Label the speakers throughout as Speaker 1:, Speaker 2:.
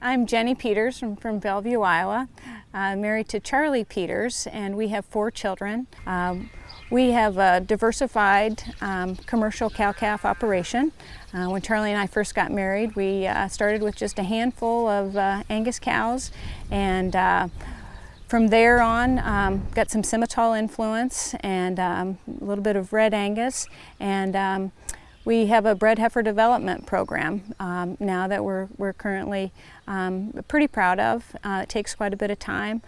Speaker 1: I'm Jenni Peters from Bellevue, Iowa. I'm married to Charlie Peters, and we have 4 children. We have a diversified commercial cow-calf operation. When Charlie and I first got married, we started with just a handful of Angus cows, and from there on got some Simmental influence and a little bit of red Angus, and we have a bred heifer development program now that we're currently pretty proud of. It takes quite a bit of time.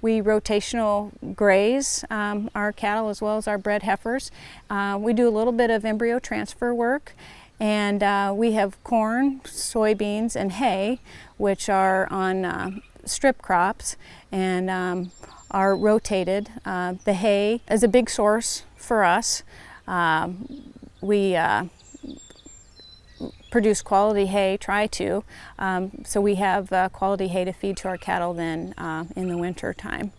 Speaker 1: We rotational graze our cattle as well as our bred heifers. We do a little bit of embryo transfer work, and we have corn, soybeans, and hay, which are on strip crops and are rotated. The hay is a big source for us. We produce quality hay, try to, so we have quality hay to feed to our cattle then in the winter time.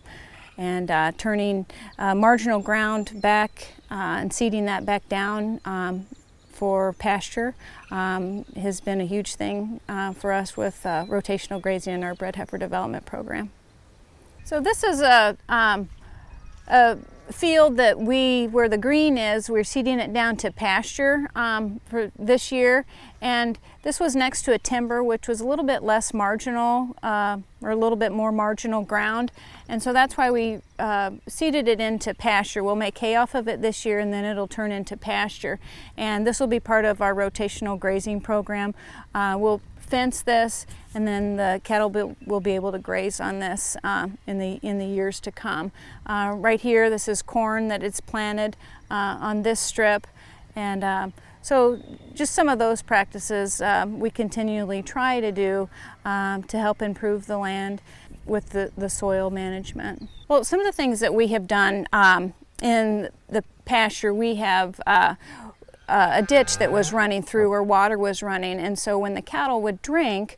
Speaker 1: And turning marginal ground back and seeding that back down for pasture has been a huge thing for us with rotational grazing in our bred heifer development program. So this is a field that where the green is, we're seeding it down to pasture for this year, and this was next to a timber which was a little bit less marginal or a little bit more marginal ground, and so that's why we seeded it into pasture. We'll make hay off of it this year, and then it'll turn into pasture, and this will be part of our rotational grazing program. We'll fence this, and then the cattle will be able to graze on this in the years to come. Right here, this is corn that it's planted on this strip, and so just some of those practices we continually try to do to help improve the land with the soil management. Well, some of the things that we have done in the pasture, we have a ditch that was running through where water was running, and so when the cattle would drink,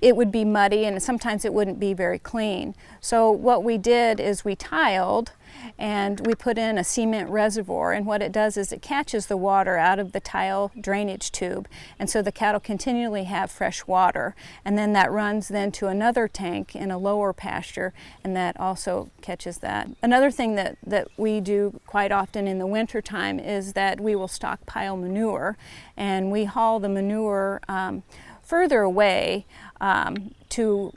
Speaker 1: it would be muddy and sometimes it wouldn't be very clean. So what we did is we tiled and we put in a cement reservoir, and what it does is it catches the water out of the tile drainage tube, and so the cattle continually have fresh water, and then that runs then to another tank in a lower pasture, and that also catches that. Another thing that we do quite often in the winter time is that we will stockpile manure, and we haul the manure further away to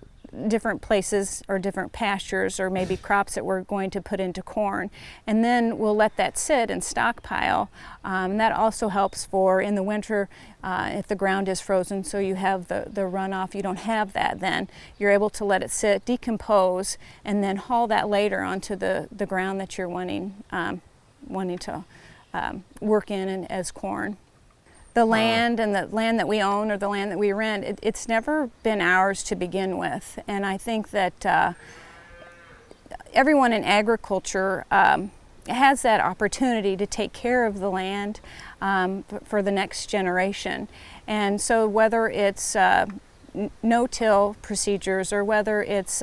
Speaker 1: different places or different pastures or maybe crops that we're going to put into corn, and then we'll let that sit and stockpile. And that also helps for in the winter if the ground is frozen, so you have the runoff. You don't have that then. You're able to let it sit, decompose, and then haul that later onto the ground that you're wanting to work in and as corn. The land and the land that we own or the land that we rent, it's never been ours to begin with. And I think that everyone in agriculture has that opportunity to take care of the land for the next generation. And so whether it's no-till procedures or whether it's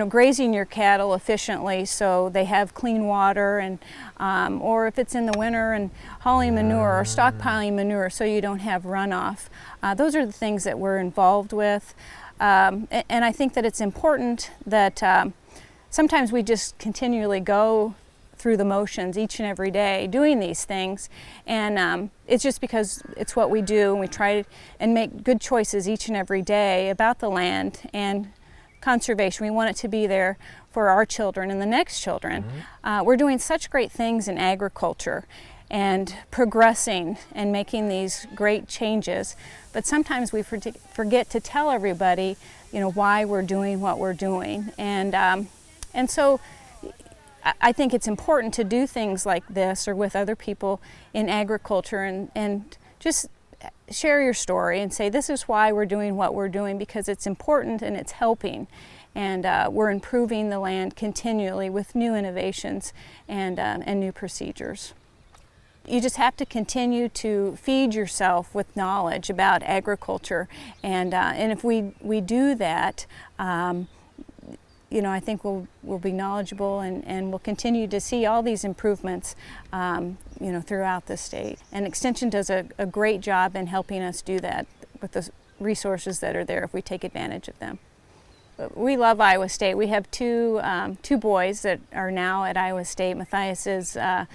Speaker 1: grazing your cattle efficiently so they have clean water, and or if it's in the winter and hauling manure or stockpiling manure so you don't have runoff. Those are the things that we're involved with, and I think that it's important that sometimes we just continually go through the motions each and every day doing these things, and it's just because it's what we do, and we try and make good choices each and every day about the land and conservation. We want it to be there for our children and the next children. We're doing such great things in agriculture and progressing and making these great changes, but sometimes we forget to tell everybody, why we're doing what we're doing. And so I think it's important to do things like this or with other people in agriculture and just share your story and say this is why we're doing what we're doing, because it's important and it's helping, and we're improving the land continually with new innovations and new procedures. You just have to continue to feed yourself with knowledge about agriculture, and if we do that, I think we'll be knowledgeable and we'll continue to see all these improvements, throughout the state. And Extension does a great job in helping us do that with resources that are there if we take advantage of them. We love Iowa State. We have two boys that are now at Iowa State. Matthias is a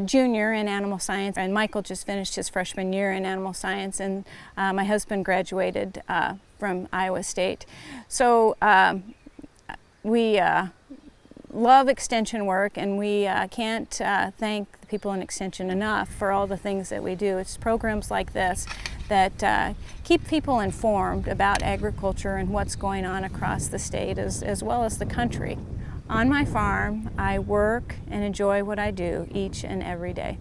Speaker 1: junior in animal science, and Michael just finished his freshman year in animal science, and my husband graduated from Iowa State. So we love extension work, and we can't thank the people in Extension enough for all the things that we do. It's programs like this that keep people informed about agriculture and what's going on across the state as well as the country. On my farm, I work and enjoy what I do each and every day.